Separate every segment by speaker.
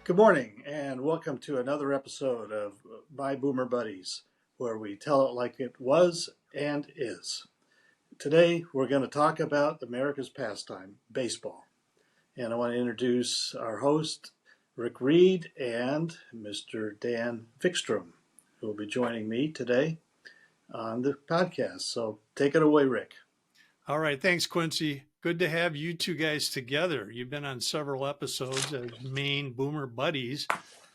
Speaker 1: Good morning, and welcome to another episode of My Boomer Buddies, where we tell it like it was and is. Today, we're going to talk about America's pastime, baseball. And I want to introduce our host, Rick Reed, and Mr. Dan Vikstrom, who will be joining me today on the podcast. So take it away, Rick.
Speaker 2: All right. Thanks, Quincy. Good to have you two guys together. You've been on several episodes as main Boomer buddies,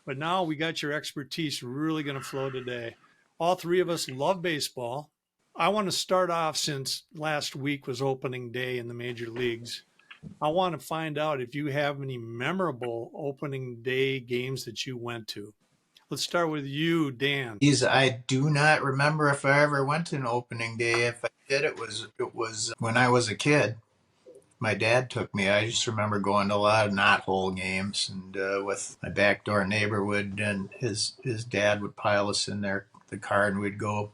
Speaker 2: but now we got your expertise really going to flow today. All three of us love baseball. I want to start off, since last week was opening day in the major leagues. I want to find out if you have any memorable opening day games that you went to. Let's start with you, Dan.
Speaker 3: I do not remember if I ever went to an opening day. If I did, it was when I was a kid. My dad took me. I just remember going to a lot of knothole games, and with my backdoor neighbor and his dad would pile us in the car, and we'd go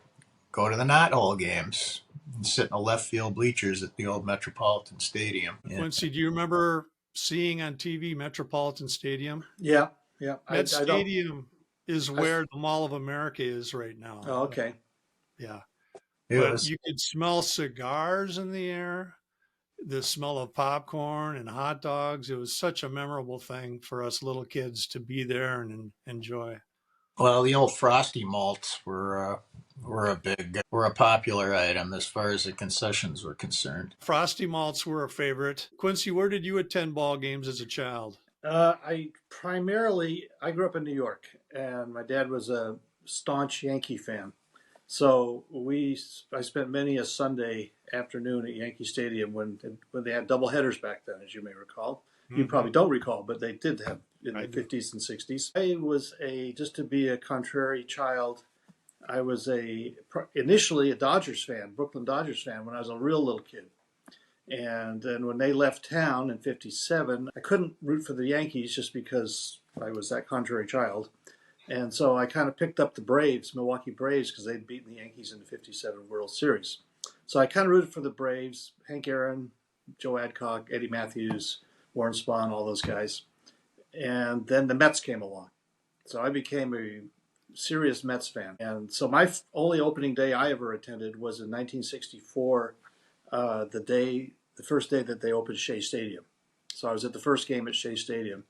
Speaker 3: to the knothole games and sit in the left field bleachers at the old Metropolitan Stadium.
Speaker 2: Quincy, do you remember seeing on TV Metropolitan Stadium?
Speaker 1: Yeah.
Speaker 2: That stadium is where the Mall of America is right now.
Speaker 1: Oh, okay.
Speaker 2: Yeah. But you could smell cigars in the air, the smell of popcorn and hot dogs. It was such a memorable thing for us little kids to be there and enjoy.
Speaker 3: Well, the old Frosty malts were a popular item as far as the concessions were concerned.
Speaker 2: Frosty malts were a favorite. Quincy, where did you attend ball games as a child?
Speaker 1: I grew up in New York, and my dad was a staunch Yankee fan. So I spent many a Sunday afternoon at Yankee Stadium when they had double headers back then, as you may recall. You probably don't recall, but they did have in the 50s and 60s. I was just to be a contrary child, I was initially a Dodgers fan, Brooklyn Dodgers fan, when I was a real little kid. And then when they left town in 57, I couldn't root for the Yankees just because I was that contrary child. And so I kind of picked up the Braves, Milwaukee Braves, because they'd beaten the Yankees in the 57 World Series. So I kind of rooted for the Braves, Hank Aaron, Joe Adcock, Eddie Matthews, Warren Spahn, all those guys. And then the Mets came along. So I became a serious Mets fan. And so my only opening day I ever attended was in 1964, the first day that they opened Shea Stadium. So I was at the first game at Shea Stadium,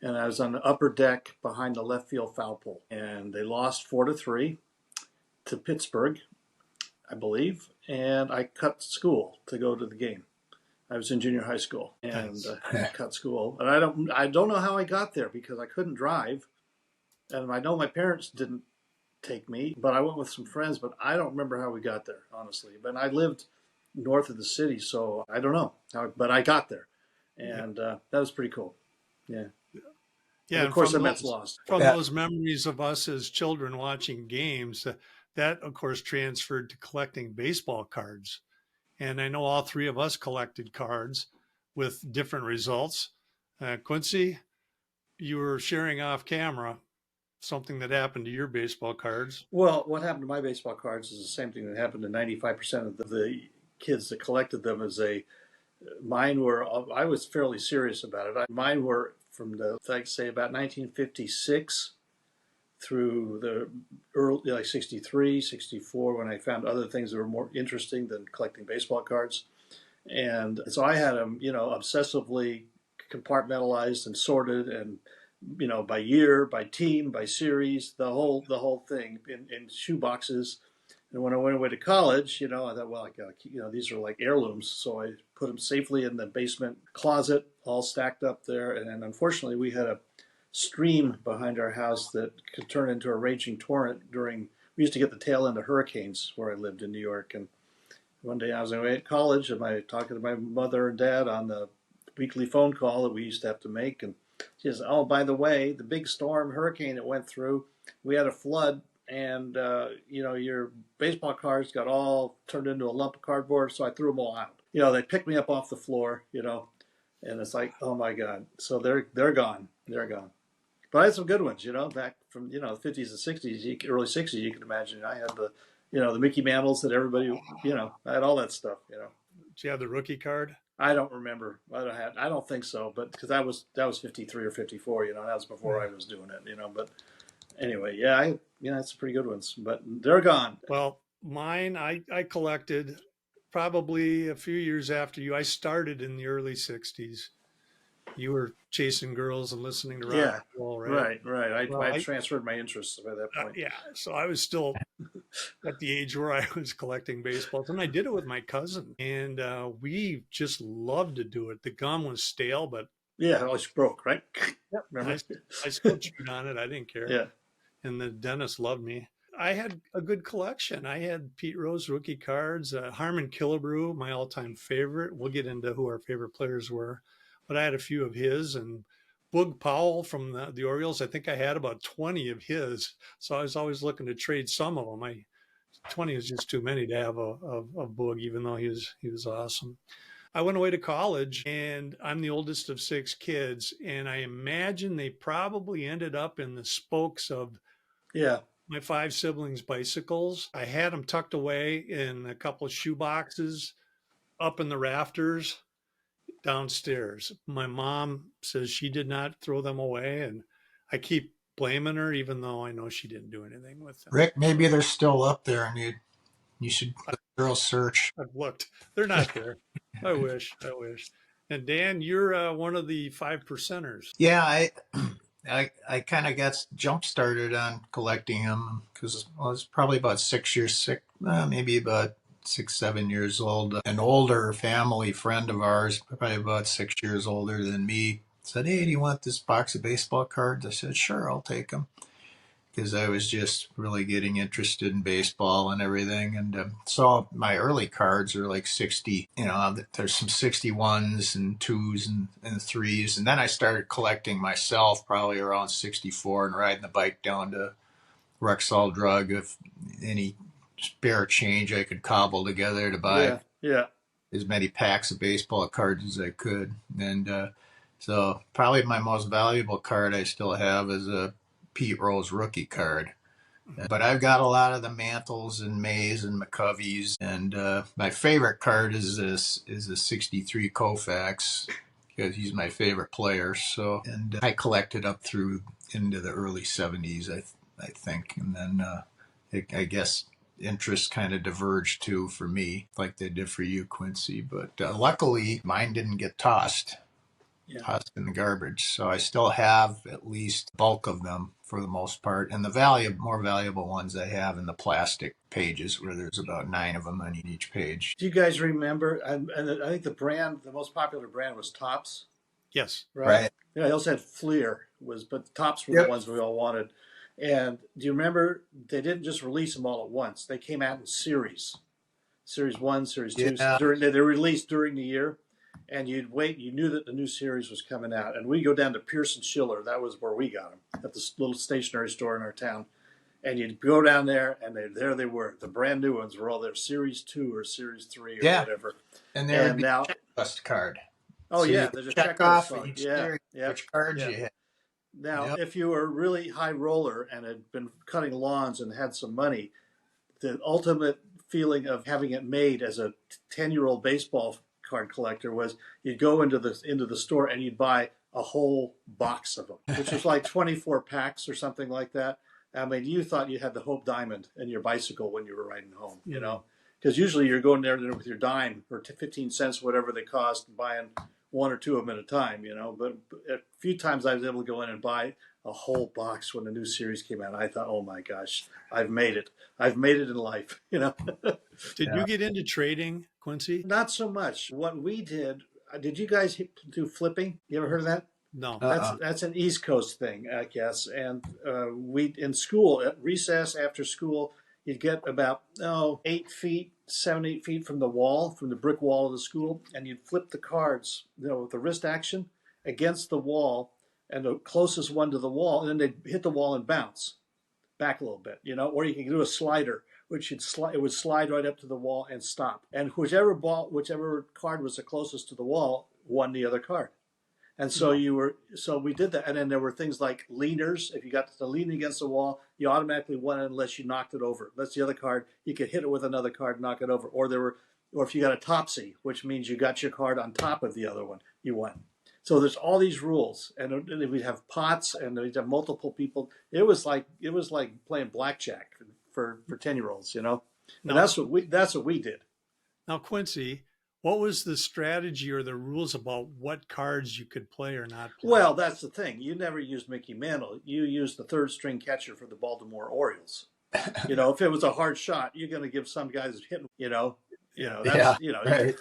Speaker 1: and I was on the upper deck behind the left field foul pole. And they lost 4-3 to Pittsburgh, I believe. And I cut school to go to the game. I was in junior high school and cut school. And I don't know how I got there because I couldn't drive. And I know my parents didn't take me, but I went with some friends, but I don't remember how we got there, honestly. But I lived north of the city, so I don't know how, but I got there. And that was pretty cool. Yeah.
Speaker 2: Yeah.
Speaker 1: And of course, the Mets lost.
Speaker 2: From those memories of us as children watching games, that, of course, transferred to collecting baseball cards. And I know all three of us collected cards with different results. Quincy, you were sharing off camera something that happened to your baseball cards.
Speaker 1: Well, what happened to my baseball cards is the same thing that happened to 95% of the kids that collected them. I was fairly serious about it. Mine were from about 1956 through the early, like 63, 64, when I found other things that were more interesting than collecting baseball cards. And so I had them, obsessively compartmentalized and sorted, and, by year, by team, by series, the whole thing in shoe boxes. And when I went away to college, I thought, well, these are like heirlooms. So I put them safely in the basement closet, all stacked up there. And unfortunately, we had a stream behind our house that could turn into a raging torrent we used to get the tail end of hurricanes where I lived in New York. And one day I was away at college, and I talking to my mother and dad on the weekly phone call that we used to have to make. And she says, oh, by the way, the big hurricane that went through, we had a flood. And, your baseball cards got all turned into a lump of cardboard, so I threw them all out. They picked me up off the floor, and it's like, oh, my God. So they're gone. They're gone. But I had some good ones, back from, the 50s and 60s, early 60s, you can imagine. I had the Mickey Mantles that everybody, I had all that stuff,
Speaker 2: Did you have the rookie card?
Speaker 1: I don't remember. I don't think so, but because that was 53 or 54. You know, that was before I was doing it. You know, but anyway, that's pretty good ones, but they're gone.
Speaker 2: Well, mine, I collected probably a few years after you. I started in the early 60s. You were chasing girls and listening to rock
Speaker 1: Yeah,
Speaker 2: and roll, right?
Speaker 1: right, right. I
Speaker 2: Well,
Speaker 1: transferred my interests by that point.
Speaker 2: yeah, so I was still at the age where I was collecting baseballs, and I did it with my cousin, and we just loved to do it. The gum was stale, but
Speaker 1: Yeah, it always broke, right?
Speaker 2: yep,
Speaker 1: Remember?
Speaker 2: I still chewed on it. I didn't care.
Speaker 1: Yeah,
Speaker 2: And the dentist loved me. I had a good collection. I had Pete Rose rookie cards, Harmon Killebrew, my all-time favorite. We'll get into who our favorite players were, but I had a few of his, and Boog Powell from the Orioles. I think I had about 20 of his, so I was always looking to trade some of them. 20 is just too many to have of Boog, even though he was awesome. I went away to college, and I'm the oldest of six kids, and I imagine they probably ended up in the spokes of
Speaker 1: yeah,
Speaker 2: my five siblings' bicycles. I had them tucked away in a couple of shoe boxes up in the rafters downstairs. My mom says she did not throw them away, and I keep blaming her, even though I know she didn't do anything with them.
Speaker 3: Rick, maybe they're still up there, and you should do a girl search.
Speaker 2: I've looked; they're not there. I wish. I wish. And Dan, you're one of the 5%ers.
Speaker 3: Yeah, I kind of got jump started on collecting them because I was probably about 6 years sick, maybe about 6, 7 years old. An older family friend of ours, probably about 6 years older than me, said, "Hey, do you want this box of baseball cards?" I said, "Sure, I'll take them." Because I was just really getting interested in baseball and everything. And so my early cards are like 60, there's some 61s and twos and threes. And then I started collecting myself probably around 64 and riding the bike down to Rexall Drug if any spare change I could cobble together to buy
Speaker 1: yeah, yeah.
Speaker 3: as many packs of baseball cards as I could. And so probably my most valuable card I still have is a Pete Rose rookie card. But I've got a lot of the Mantles and Mays and McCoveys, and my favorite card is a '63 Koufax because he's my favorite player. So, and I collected up through into the early '70s, I think, and then I guess interests kind of diverged too for me, like they did for you, Quincy. But luckily, mine didn't get tossed.
Speaker 1: Yeah.
Speaker 3: Tossed in the garbage. So I still have at least bulk of them for the most part. And the more valuable ones I have in the plastic pages where there's about 9 of them on each page.
Speaker 1: Do you guys remember? And I think the most popular brand was Tops,
Speaker 2: Yes.
Speaker 1: right?
Speaker 3: Right.
Speaker 1: Yeah, I also had Fleer but Tops were the
Speaker 3: Yep.
Speaker 1: ones we all wanted. And do you remember they didn't just release them all at once? They came out in series 1, series 2.
Speaker 3: Yeah.
Speaker 1: They're released during the year, and you'd wait. You knew that the new series was coming out, and we go down to Pearson Schiller. That was where we got them at this little stationery store in our town. And you'd go down there, and there they were. The brand new ones were all there, series 2 or series 3 or
Speaker 3: Yeah.
Speaker 1: whatever.
Speaker 3: And there would be
Speaker 1: now,
Speaker 3: a checklist card.
Speaker 1: oh
Speaker 3: So
Speaker 1: yeah,
Speaker 3: you
Speaker 1: there's a
Speaker 3: check
Speaker 1: checklist
Speaker 3: off
Speaker 1: on.
Speaker 3: each
Speaker 1: Yeah,
Speaker 3: series
Speaker 1: yeah,
Speaker 3: which cards
Speaker 1: yeah.
Speaker 3: you had.
Speaker 1: Now,
Speaker 3: Yep.
Speaker 1: if you were a really high roller and had been cutting lawns and had some money, the ultimate feeling of having it made as a 10-year-old baseball card collector was you'd go into the store and you'd buy a whole box of them, which was like 24 packs or something like that. I mean, you thought you had the Hope Diamond in your bicycle when you were riding home, you know, because usually you're going there with your dime or 15 cents, whatever they cost, and buying one or two of them at a time, you know. But a few times I was able to go in and buy a whole box when the new series came out. I thought, oh my gosh, I've made it. I've made it in life, you know.
Speaker 2: Did you get into trading, Quincy?
Speaker 1: Not so much. What we did you guys do flipping? You ever heard of that?
Speaker 2: No.
Speaker 1: That's an East Coast thing, I guess. And we in school at recess after school, you'd get about 8 feet, 7, 8 feet from the wall, from the brick wall of the school, and you'd flip the cards, with the wrist action against the wall, and the closest one to the wall, and then they'd hit the wall and bounce back a little bit, or you can do a slider, which it would slide right up to the wall and stop, and whichever card was the closest to the wall won the other card. And so we did that. And then there were things like leaners. If you got to lean against the wall, you automatically won it unless you knocked it over. That's the other card. You could hit it with another card, knock it over. Or there were or if you got a topsy, which means you got your card on top of the other one, you won. So there's all these rules, and we'd have pots, and we'd have multiple people. It was like playing blackjack for 10-year-olds, you know. And
Speaker 2: Now,
Speaker 1: that's what we did.
Speaker 2: now, Quincy, what was the strategy or the rules about what cards you could play or not play?
Speaker 1: Well, that's the thing. You never used Mickey Mantle. You used the third string catcher for the Baltimore Orioles. You know, if it was a hard shot, you're going to give some guy that's hitting. That's
Speaker 3: right.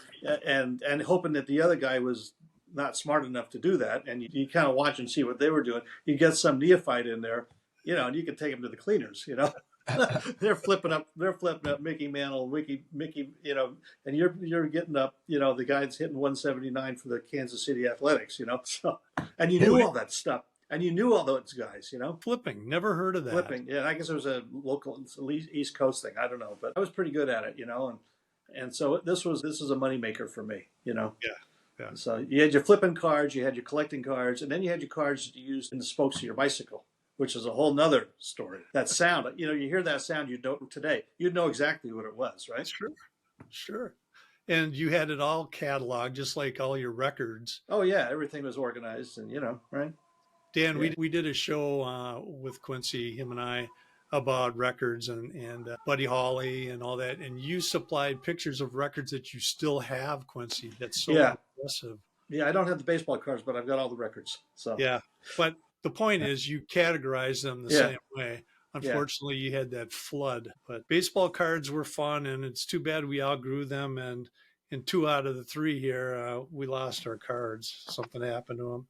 Speaker 1: and hoping that the other guy was not smart enough to do that, and you kind of watch and see what they were doing. You get some neophyte in there, and you can take him to the cleaners. They're flipping up Mickey Mantle, Mickey, and you're getting up, the guy's hitting 179 for the Kansas City Athletics, so, and you knew all that stuff. And you knew all those guys,
Speaker 2: Flipping, never heard of that.
Speaker 1: Flipping, yeah. I guess it was a local East Coast thing. I don't know, but I was pretty good at it, and so this is a moneymaker for me,
Speaker 2: Yeah.
Speaker 1: So you had your flipping cards, you had your collecting cards, and then you had your cards to use in the spokes of your bicycle, which is a whole nother story. That sound, you hear that sound, you'd know exactly what it was, right?
Speaker 2: Sure. And you had it all cataloged, just like all your records.
Speaker 1: Oh yeah, everything was organized, and right.
Speaker 2: Dan, we did a show with Quincy, him and I, about records and Buddy Holly and all that. And you supplied pictures of records that you still have, Quincy. That's so impressive.
Speaker 1: Yeah, I don't have the baseball cards, but I've got all the records. So
Speaker 2: yeah, but the point is you categorize them the same way. Unfortunately, you had that flood. But baseball cards were fun, and it's too bad we outgrew them. And in 2 out of the 3 here, we lost our cards. Something happened to them.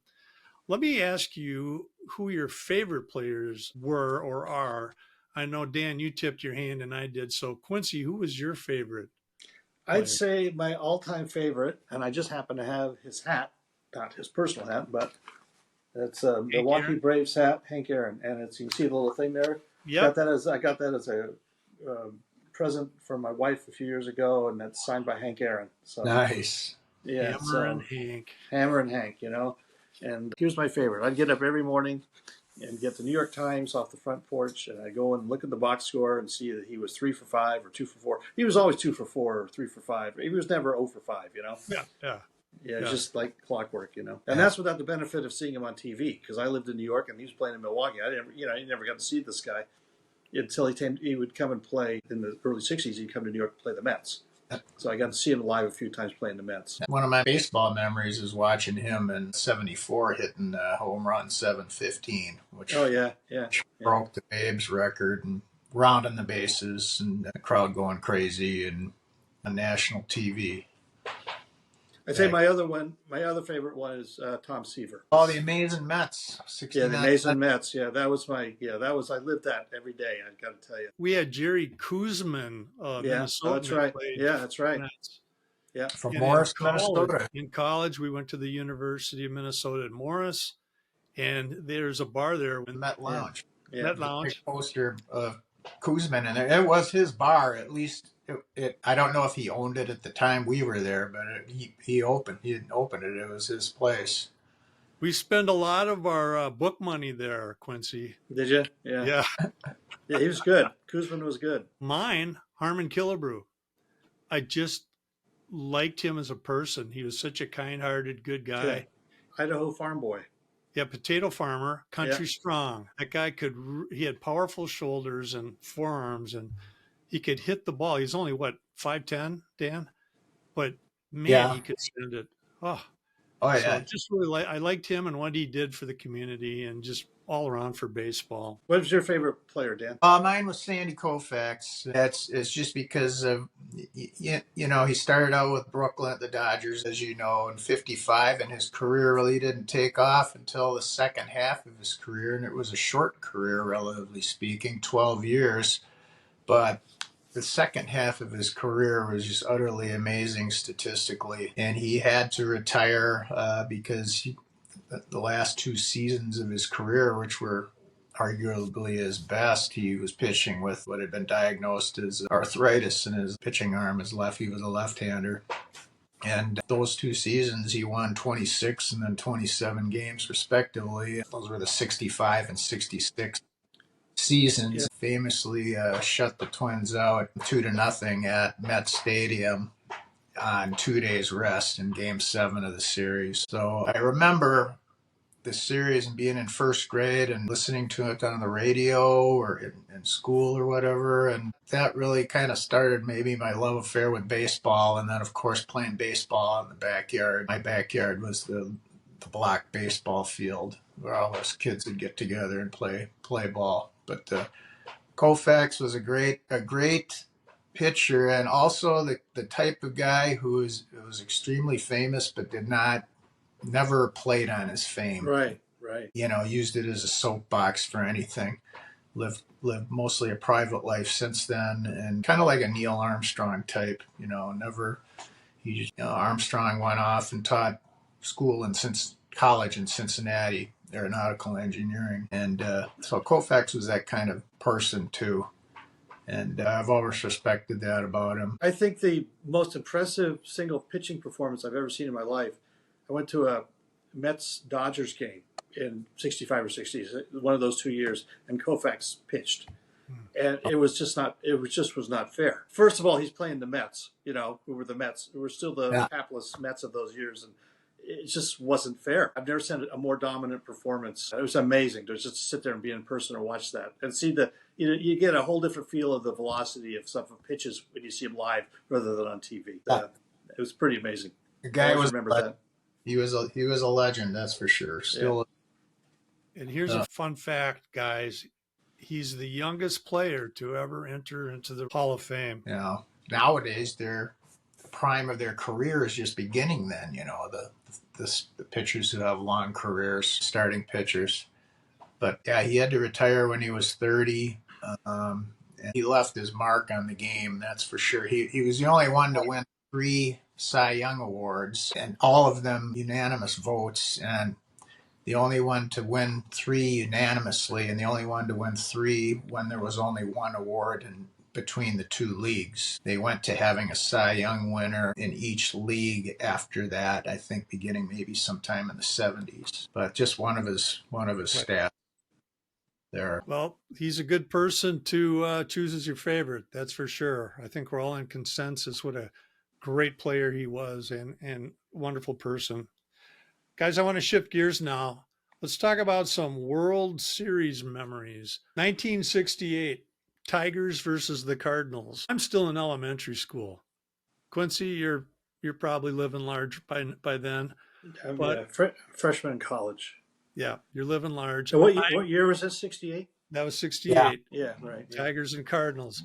Speaker 2: Let me ask you who your favorite players were or are. I know, Dan, you tipped your hand and I did. So, Quincy, who was your favorite player?
Speaker 1: I'd say my all-time favorite, and I just happen to have his hat, not his personal hat, but it's a Milwaukee Braves hat, Hank Aaron. And you can see the little thing there?
Speaker 2: Yeah.
Speaker 1: I got that as a present from my wife a few years ago, and that's signed by Hank Aaron. So,
Speaker 3: nice.
Speaker 1: Yeah,
Speaker 2: Hammer and Hank.
Speaker 1: Hammer and Hank, And he was my favorite. I'd get up every morning and get the New York Times off the front porch, and I'd go and look at the box score and see that he was 3 for 5 or 2 for 4. He was always 2 for 4 or 3 for 5. He was never 0 for 5, Yeah, just like clockwork, And that's without the benefit of seeing him on TV, because I lived in New York and he was playing in Milwaukee. I never got to see this guy until he would come and play in the early 60s. He'd come to New York to play the Mets. So I got to see him live a few times playing the Mets.
Speaker 3: One of my baseball memories is watching him in '74 hitting home run 715, which broke the Babe's record, and rounding the bases and the crowd going crazy and on national TV.
Speaker 1: I'd say my other favorite one is Tom Seaver.
Speaker 3: Oh, the Amazing Mets.
Speaker 1: Yeah, the Amazing Mets. Yeah, I lived that every day, I've got to tell you.
Speaker 2: We had Jerry Koosman, Minnesota.
Speaker 1: That's right. That's right.
Speaker 2: Mets.
Speaker 1: Yeah.
Speaker 3: From Morris, Minnesota.
Speaker 2: In college, we went to the University of Minnesota at Morris, and there's a bar there.
Speaker 3: Met Lounge.
Speaker 1: Yeah.
Speaker 2: Met Lounge.
Speaker 3: Big poster of Koosman in there. It was his bar, at least. I don't know if he owned it at the time we were there, but he didn't open it. It was his place.
Speaker 2: We spend a lot of our book money there, Quincy.
Speaker 1: Did you? Yeah. Yeah, he was good. Koosman was good.
Speaker 2: Mine, Harmon Killebrew. I just liked him as a person. He was such a kind-hearted, good guy.
Speaker 1: Yeah. Idaho farm boy.
Speaker 2: Yeah, potato farmer, country strong. That guy he had powerful shoulders and forearms, and he could hit the ball. He's only, 5'10", Dan? But, man, he could send it. Oh, yeah. So just really I liked him and what he did for the community and just all around for baseball.
Speaker 1: What was your favorite player, Dan?
Speaker 3: Mine was Sandy Koufax. It's just because of, he started out with Brooklyn at the Dodgers, as you know, in '55, and his career really didn't take off until the second half of his career, and it was a short career, relatively speaking, 12 years. But the second half of his career was just utterly amazing statistically, and he had to retire because the last 2 seasons of his career, which were arguably his best, he was pitching with what had been diagnosed as arthritis in his pitching arm. He was a left-hander. And those 2 seasons, he won 26 and then 27 games respectively. Those were the 65 and 66 seasons. Famously shut the Twins out 2-0 at Met Stadium on 2 days rest in Game 7 of the series. So I remember the series and being in first grade and listening to it on the radio or in school or whatever. And that really kind of started maybe my love affair with baseball. And then, of course, playing baseball in the backyard. My backyard was the block baseball field where all us kids would get together and play ball. But Koufax was a great pitcher, and also the type of guy who was extremely famous but never played on his fame.
Speaker 1: Right, right.
Speaker 3: Used it as a soapbox for anything. Lived mostly a private life since then, and kind of like a Neil Armstrong type. Never. Armstrong went off and taught school and college in Cincinnati, aeronautical engineering, and so Koufax was that kind of person too. And I've always respected that about him.
Speaker 1: I think the most impressive single pitching performance I've ever seen in my life, I went to a Mets-Dodgers game in 65 or 60, one of those 2 years, and Koufax pitched. And it was just was not fair. First of all, he's playing the Mets, who were the Mets, who were still the hapless Mets of those years. And it just wasn't fair. I've never seen a more dominant performance. It was amazing to just sit there and be in person and watch that and see you get a whole different feel of the velocity of some pitches when you see them live rather than on TV. It was pretty amazing.
Speaker 3: The guy
Speaker 1: remember that.
Speaker 3: He was a legend, that's for sure. Still.
Speaker 2: Yeah. And here's a fun fact, guys. He's the youngest player to ever enter into the Hall of Fame.
Speaker 3: Nowadays, the prime of their career is just beginning then, the pitchers who have long careers, starting pitchers. But yeah, he had to retire when he was 30. And he left his mark on the game, that's for sure. He was the only one to win 3 Cy Young Awards, and all of them unanimous votes, and the only one to win 3 unanimously, and the only one to win 3 when there was only 1 award between the 2 leagues. They went to having a Cy Young winner in each league after that, I think beginning maybe sometime in the 70s. But just one of his stats there.
Speaker 2: Well, he's a good person to choose as your favorite, that's for sure. I think we're all in consensus what a great player he was and wonderful person. Guys, I want to shift gears now. Let's talk about some World Series memories. 1968, Tigers versus the Cardinals. I'm still in elementary school. Quincy, you're probably living large by then.
Speaker 1: Freshman in college.
Speaker 2: Yeah, you're living large.
Speaker 1: So what year was this? 68?
Speaker 2: That was 68.
Speaker 1: Yeah, right.
Speaker 2: Tigers and Cardinals.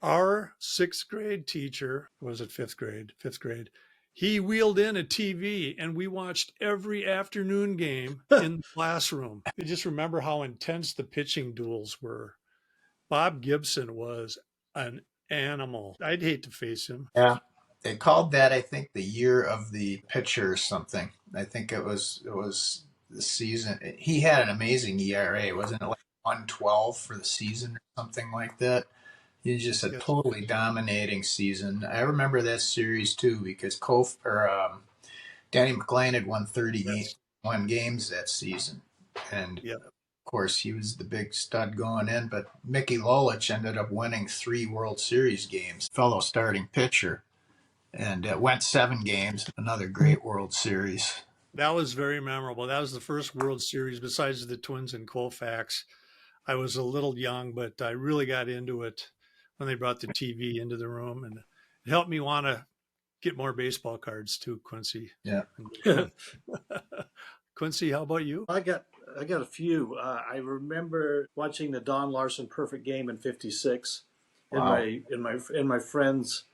Speaker 2: Our 6th grade teacher, was it 5th grade? 5th grade. He wheeled in a TV and we watched every afternoon game in the classroom. I just remember how intense the pitching duels were. Bob Gibson was an animal. I'd hate to face him.
Speaker 3: Yeah. They called that, I think, the year of the pitcher or something. I think it was the season. He had an amazing ERA. Wasn't it like 112 for the season or something like that? He just a totally dominating season. I remember that series too because Danny McLean had won 31 games that season, and of course he was the big stud going in. But Mickey Lolich ended up winning 3 World Series games, fellow starting pitcher, and went 7 games. Another great World Series.
Speaker 2: That was very memorable. That was the first World Series besides the Twins and Koufax. I was a little young, but I really got into it when they brought the TV into the room, and it helped me want to get more baseball cards too, Quincy.
Speaker 3: Yeah.
Speaker 2: Quincy, how about you?
Speaker 1: I got a few. I remember watching the Don Larson perfect game in '56 in my friend's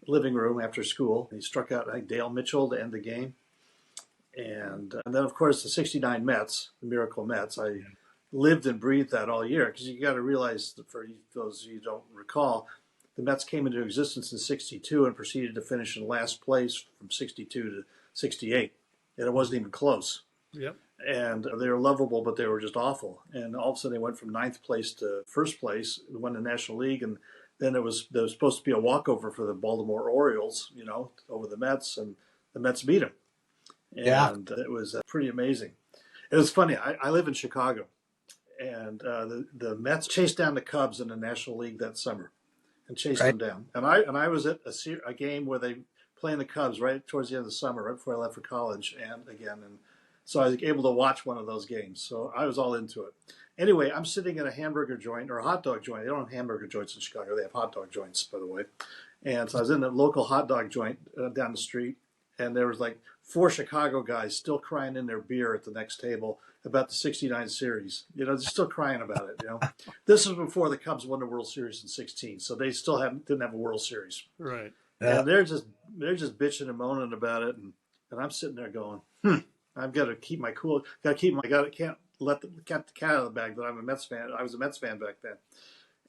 Speaker 1: living room after school. He struck out like Dale Mitchell to end the game, and then of course the '69 Mets, the Miracle Mets. I lived and breathed that all year because you got to realize that for those of you who don't recall, the Mets came into existence in '62 and proceeded to finish in last place from '62 to '68, and it wasn't even close.
Speaker 2: Yep.
Speaker 1: And they were lovable, but they were just awful. And all of a sudden, they went from 9th place to 1st place, won the National League, and then there was supposed to be a walkover for the Baltimore Orioles, over the Mets, and the Mets beat them. And it was pretty amazing. It was funny. I live in Chicago. And the Mets chased down the Cubs in the National League that summer, and chased them down. And I was at a game where they playing the Cubs right towards the end of the summer, right before I left for college, and so I was able to watch one of those games. So I was all into it. Anyway, I'm sitting at a hamburger joint or a hot dog joint. They don't have hamburger joints in Chicago. They have hot dog joints, by the way. And so I was in a local hot dog joint down the street, and there was like 4 Chicago guys still crying in their beer at the next table about the '69 series. They're still crying about it. This was before the Cubs won the World Series in '16, so they still didn't have a World Series.
Speaker 2: Right.
Speaker 1: And they're just bitching and moaning about it, and I'm sitting there going, I've got to keep my cool. Can't let the cat out of the bag that I'm a Mets fan. I was a Mets fan back then,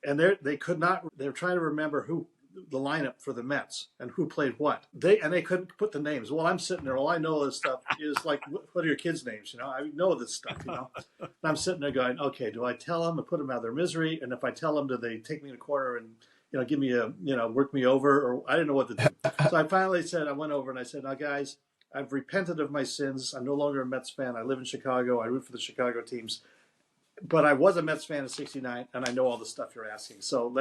Speaker 1: and they could not. They were trying to remember who the lineup for the Mets and who played what. They couldn't put the names. Well, I'm sitting there. All I know of this stuff is like, what are your kids' names? I know this stuff. And I'm sitting there going, okay, do I tell them and put them out of their misery? And if I tell them, do they take me in a corner and give me work me over? Or I didn't know what to do. So I finally said, I went over and I said, now guys, I've repented of my sins. I'm no longer a Mets fan. I live in Chicago. I root for the Chicago teams. But I was a Mets fan in '69, and I know all the stuff you're asking. So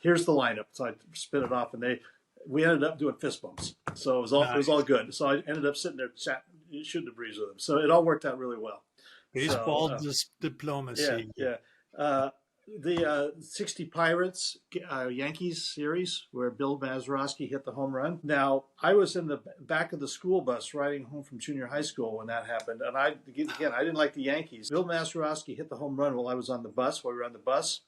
Speaker 1: here's the lineup. So I spit it off, and we ended up doing fist bumps. So it was all good. So I ended up sitting there shooting the breeze with them. So it all worked out really well.
Speaker 2: Baseball diplomacy.
Speaker 1: Yeah. The '60 Pirates Yankees series where Bill Mazeroski hit the home run. Now, I was in the back of the school bus riding home from junior high school when that happened. And I didn't like the Yankees. Bill Mazeroski hit the home run while we were on the bus.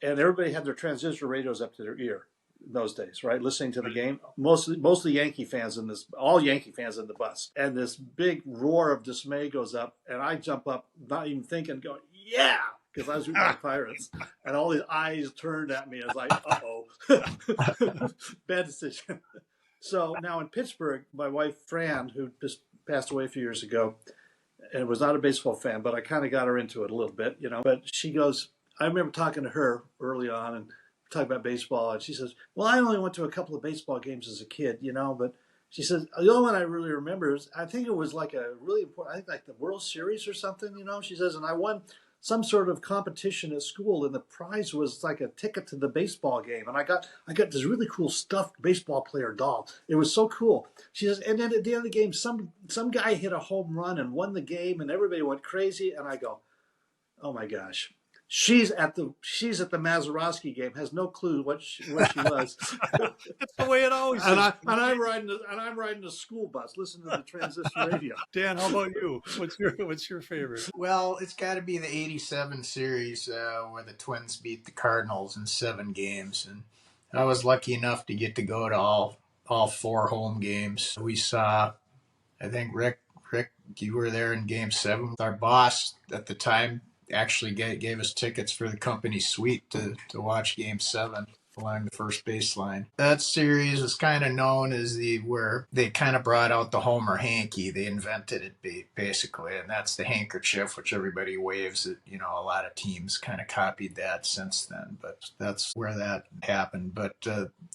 Speaker 1: And everybody had their transistor radios up to their ear in those days, right? Listening to the game. Mostly Yankee fans all Yankee fans in the bus. And this big roar of dismay goes up. And I jump up, not even thinking, going, yeah! Because I was rooting for the Pirates, and all these eyes turned at me. I was like, uh-oh. Bad decision. So now in Pittsburgh, my wife, Fran, who just passed away a few years ago, and was not a baseball fan, but I kind of got her into it a little bit, But she goes, I remember talking to her early on and talking about baseball, and she says, well, I only went to a couple of baseball games as a kid, but she says, the only one I really remember is, I think it was like a really important, I think like the World Series or something, She says, and I won some sort of competition at school, and the prize was like a ticket to the baseball game. And I got this really cool stuffed baseball player doll. It was so cool. She says, and then at the end of the game, some guy hit a home run and won the game, and everybody went crazy. And I go, oh my gosh. She's at the Mazeroski game, has no clue what she was.
Speaker 2: That's the way it always is.
Speaker 1: And I'm riding the school bus, listening to the transistor radio.
Speaker 2: Dan, how about you? What's your favorite?
Speaker 3: Well, it's got to be the '87 series where the Twins beat the Cardinals in 7 games, and I was lucky enough to get to go to all 4 home games. We saw, I think Rick, you were there in Game 7. Our boss at the time actually gave us tickets for the company suite to watch Game 7 along the first baseline. That series is kind of known as where they kind of brought out the Homer Hanky. They invented it basically, and that's the handkerchief which everybody waves. A lot of teams kind of copied that since then, but that's where that happened. But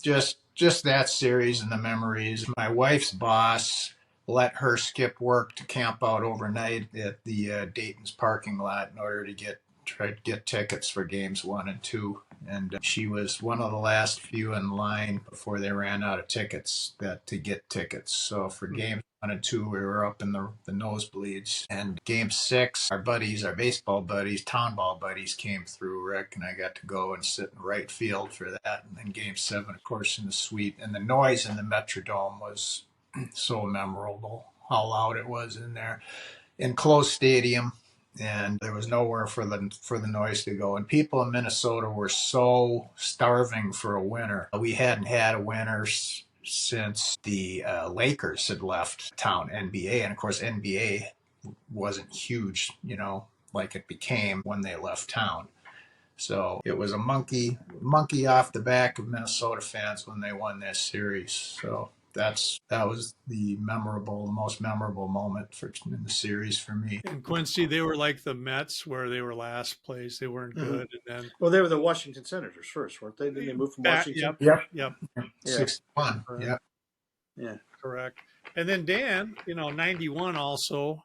Speaker 3: just that series and the memories. My wife's boss let her skip work to camp out overnight at the Dayton's parking lot in order to try to get tickets for games 1 and 2. And she was one of the last few in line before they ran out of tickets to get tickets. So for games 1 and 2, we were up in the nosebleeds. And Game 6, our baseball buddies, town ball buddies came through. Rick and I got to go and sit in right field for that. And then Game 7, of course, in the suite. And the noise in the Metrodome was so memorable, how loud it was in there. Enclosed stadium, and there was nowhere for the noise to go. And people in Minnesota were so starving for a winner. We hadn't had a winner since the Lakers had left town, NBA. And of course, NBA wasn't huge, like it became when they left town. So it was a monkey off the back of Minnesota fans when they won this series. So that was the most memorable moment in the series for me.
Speaker 2: And Quincy, they were like the Mets, where they were last place. They weren't good, and then
Speaker 1: they were the Washington Senators first, weren't they? Then they moved from Washington.
Speaker 2: Yep.
Speaker 3: 61.
Speaker 1: Yeah.
Speaker 2: Correct. And then Dan, 91 also,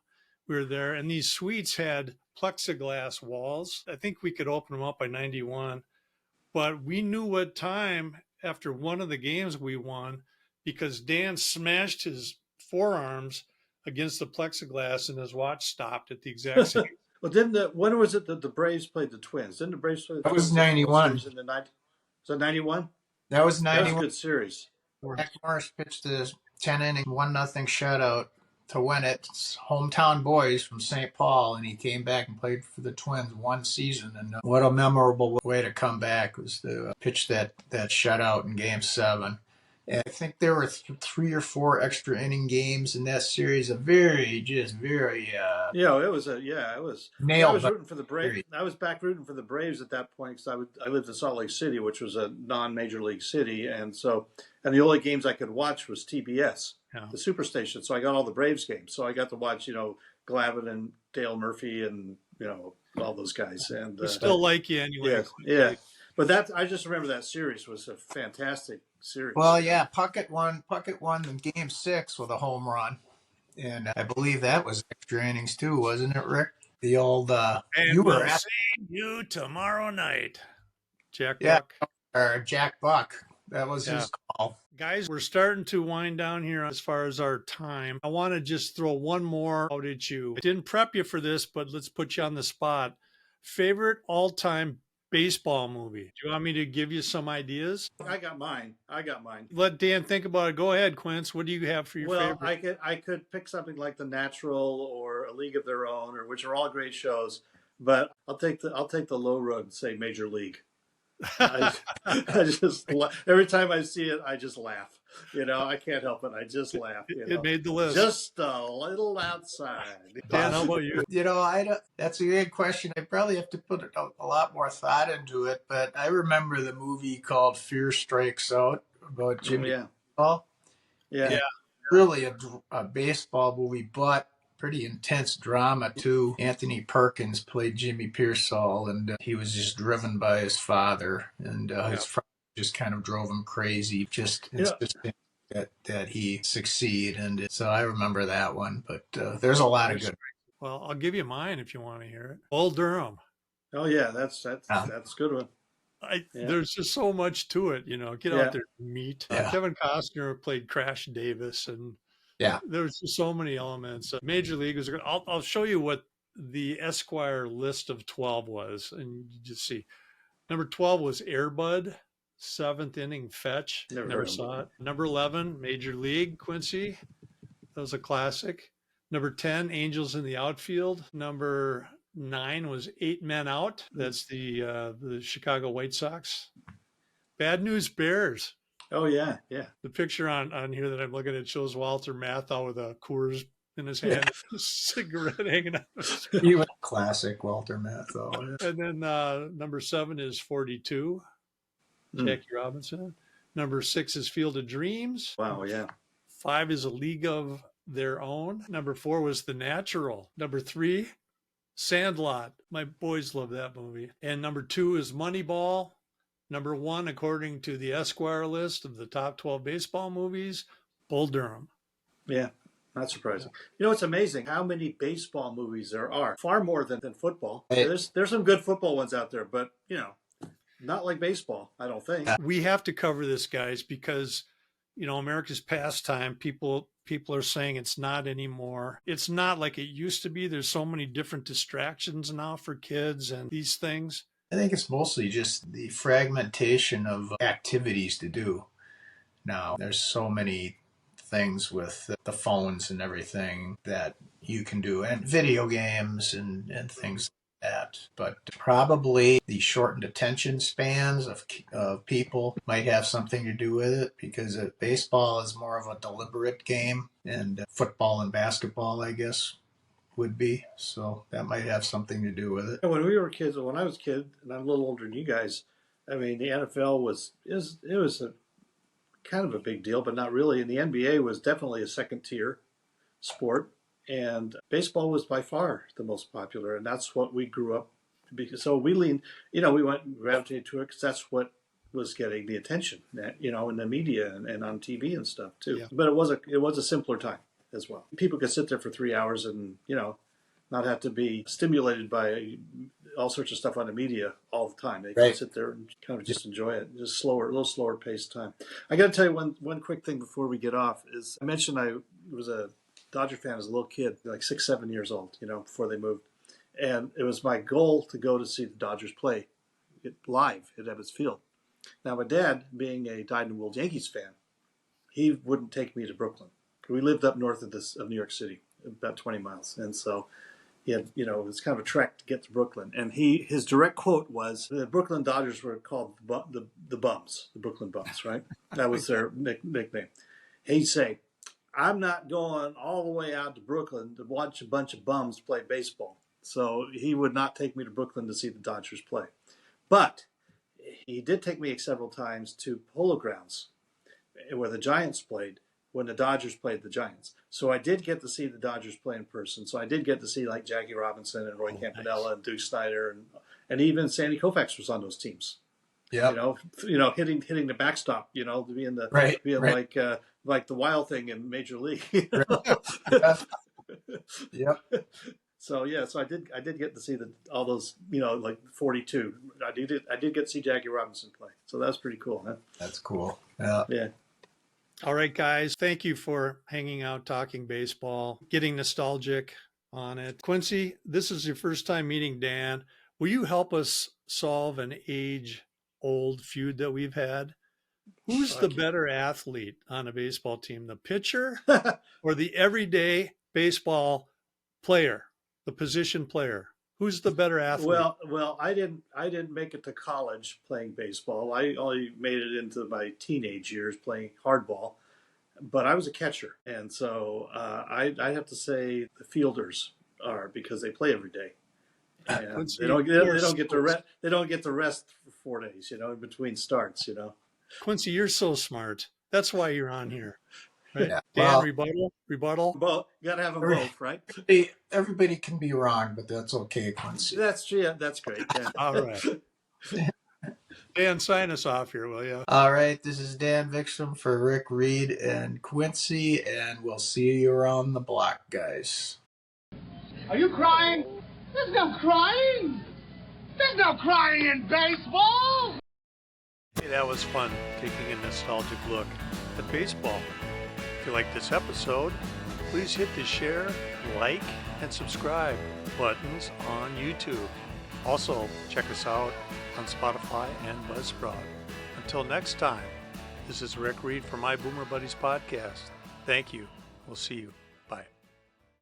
Speaker 2: we were there, and these suites had plexiglass walls. I think we could open them up by 91, but we knew what time after one of the games we won because Dan smashed his forearms against the plexiglass and his watch stopped at the exact same.
Speaker 1: Well, when was it that the Braves played the Twins? Didn't the Braves play the
Speaker 3: That was
Speaker 1: Twins in the World
Speaker 3: 91.
Speaker 1: Series in the 90s? Was that 91?
Speaker 3: That was
Speaker 1: That was a
Speaker 3: 91.
Speaker 1: good series.
Speaker 3: Jack Morris pitched his 10-inning 1-0 shutout to win it. It's hometown boys from St. Paul, and he came back and played for the Twins one season. And what a memorable way to come back was to pitch that shutout in Game 7. And I think there were 3 or 4 extra inning games in that series. A very
Speaker 1: Yeah, it was it was. I
Speaker 3: nailed
Speaker 1: was rooting for the Braves.
Speaker 3: series.
Speaker 1: I was back rooting for the Braves at that point because I lived in Salt Lake City, which was a non-major league city, and the only games I could watch was TBS,
Speaker 2: Yeah.
Speaker 1: the Superstation. So I got all the Braves games. So I got to watch Glavine and Dale Murphy and all those guys. And
Speaker 2: We still like you anyway.
Speaker 1: yeah. But I just remember that series was a fantastic series.
Speaker 3: Well, yeah, Puckett won the Game 6 with a home run. And I believe that was extra innings too, wasn't it, Rick? The old
Speaker 2: And
Speaker 3: you
Speaker 2: we'll
Speaker 3: were at,
Speaker 2: see you tomorrow night. Jack
Speaker 3: yeah,
Speaker 2: Buck.
Speaker 3: or Jack Buck. That was
Speaker 2: Yeah.
Speaker 3: his call.
Speaker 2: Guys, we're starting to wind down here as far as our time. I want to just throw one more out at you. I didn't prep you for this, but let's put you on the spot. Favorite all-time baseball movie? Do you want me to give you some ideas?
Speaker 1: I got mine.
Speaker 2: Let Dan think about it. Go ahead, Quince. What do you have for your
Speaker 1: Well,
Speaker 2: favorite?
Speaker 1: I could pick something like The Natural or A League of Their Own, or which are all great shows. But I'll take the low road and say Major League. I just every time I see it, I just laugh. I can't help it. I just laugh.
Speaker 2: It made the list.
Speaker 1: Just a little outside.
Speaker 2: Dan, how about you?
Speaker 3: That's a good question. I probably have to put a lot more thought into it, but I remember the movie called Fear Strikes Out about Jimmy Baseball.
Speaker 1: Yeah.
Speaker 3: Really a baseball movie, but pretty intense drama too. Anthony Perkins played Jimmy Pearsall, and he was just driven by his father, and his father just kind of drove him crazy, just insisting that he succeed. And so I remember that one, but there's a lot of good.
Speaker 2: Well, I'll give you mine if you want to hear it. Bull Durham.
Speaker 1: Oh yeah, that's a good one.
Speaker 2: There's just so much to it, Get out there, meet.
Speaker 3: Yeah.
Speaker 2: Kevin Costner played Crash Davis, and there's just so many elements. Major League was good. I'll show you what the Esquire list of 12 was, and you just see. Number 12 was Air Bud, 7th inning fetch. Never saw it. Number 11, Major League, Quincy. That was a classic. Number 10, Angels in the Outfield. Number 9 was 8 Men Out. That's the Chicago White Sox. Bad News Bears.
Speaker 1: Oh yeah.
Speaker 2: The picture on here that I'm looking at shows Walter Matthau with a Coors in his hand, a cigarette hanging out.
Speaker 3: Classic Walter Matthau.
Speaker 2: And then number 7 is 42, Jackie Robinson. Number 6 is Field of Dreams.
Speaker 1: Wow, yeah.
Speaker 2: 5 is A League of Their Own. Number 4 was The Natural. Number 3, Sandlot. My boys love that movie. And number 2 is Moneyball. Number 1, according to the Esquire list of the top 12 baseball movies, Bull Durham.
Speaker 1: Yeah, not surprising. It's amazing how many baseball movies there are. Far more than football. There's some good football ones out there, but not like baseball, I don't think.
Speaker 2: We have to cover this, guys, because America's pastime. People are saying it's not anymore. It's not like it used to be. There's so many different distractions now for kids and these things.
Speaker 3: I think it's mostly just the fragmentation of activities to do now. There's so many things with the phones and everything that you can do, and video games and things like that. But probably the shortened attention spans of people might have something to do with it, because baseball is more of a deliberate game, and football and basketball, I guess, would be. So that might have something to do with it.
Speaker 1: And when we were kids, when I was a kid, and I'm a little older than you guys, I mean, the NFL was a kind of a big deal, but not really. And the NBA was definitely a second tier sport, and baseball was by far the most popular, and that's what we grew up. So we gravitated to it because that's what was getting the attention, in the media and on TV and stuff too. Yeah. But it was a simpler time as well. People could sit there for 3 hours and not have to be stimulated by all sorts of stuff on the media all the time. They can
Speaker 3: Right.
Speaker 1: sit there and kind of just enjoy it, just slower, a little slower paced time. I got to tell you one quick thing before we get off is I mentioned I was a Dodger fan as a little kid, like 6, 7 years old, before they moved. And it was my goal to go to see the Dodgers play live at Ebbets Field. Now, my dad, being a dyed-in-the-wool Yankees fan, he wouldn't take me to Brooklyn. We lived up north of New York City, about 20 miles. And so he had, it was kind of a trek to get to Brooklyn. And his direct quote was, the Brooklyn Dodgers were called the Bums, the Brooklyn Bums, right? That was their nickname. He'd say, I'm not going all the way out to Brooklyn to watch a bunch of bums play baseball. So he would not take me to Brooklyn to see the Dodgers play. But he did take me several times to Polo Grounds where the Giants played when the Dodgers played the Giants. So I did get to see the Dodgers play in person. So I did get to see like Jackie Robinson and Roy Campanella and Duke Snider and even Sandy Koufax was on those teams.
Speaker 3: Yeah.
Speaker 1: Hitting the backstop, to be in the
Speaker 3: Right.
Speaker 1: being
Speaker 3: right.
Speaker 1: like the Wild Thing in Major League.
Speaker 3: Yep.
Speaker 1: So I did get to see all those, like 42. I did get to see Jackie Robinson play. So that was pretty cool, huh?
Speaker 3: That's cool. Yeah.
Speaker 1: Yeah.
Speaker 2: All right, guys. Thank you for hanging out, talking baseball, getting nostalgic on it. Quincy, this is your first time meeting Dan. Will you help us solve an age-old feud that we've had? Who's the better athlete on a baseball team, the pitcher or the everyday baseball player, the position player? Who's the better athlete?
Speaker 1: Well, I didn't make it to college playing baseball. I only made it into my teenage years playing hardball, but I was a catcher, and so I'd have to say the fielders are because they play every day. And
Speaker 2: Quincy,
Speaker 1: they don't get to rest. They don't get to rest for 4 days, in between starts.
Speaker 2: Quincy, you're so smart. That's why you're on here, right?
Speaker 3: Yeah.
Speaker 2: Dan,
Speaker 3: Well,
Speaker 2: rebuttal.
Speaker 1: Both, you got to have them both, right?
Speaker 3: everybody can be wrong, but that's okay, Quincy.
Speaker 1: That's true. Yeah, that's great. Yeah.
Speaker 2: All right. Dan, sign us off here, will you?
Speaker 3: All right, this is Dan Vikstrom for Rick Reed and Quincy, and we'll see you around the block, guys.
Speaker 4: Are you crying? There's no crying. There's no crying in baseball.
Speaker 2: Hey, that was fun, taking a nostalgic look at baseball. If you like this episode, please hit the share, like, and subscribe buttons on YouTube. Also, check us out on Spotify and Buzzsprout. Until next time, this is Rick Reed for My Boomer Buddies podcast. Thank you. We'll see you.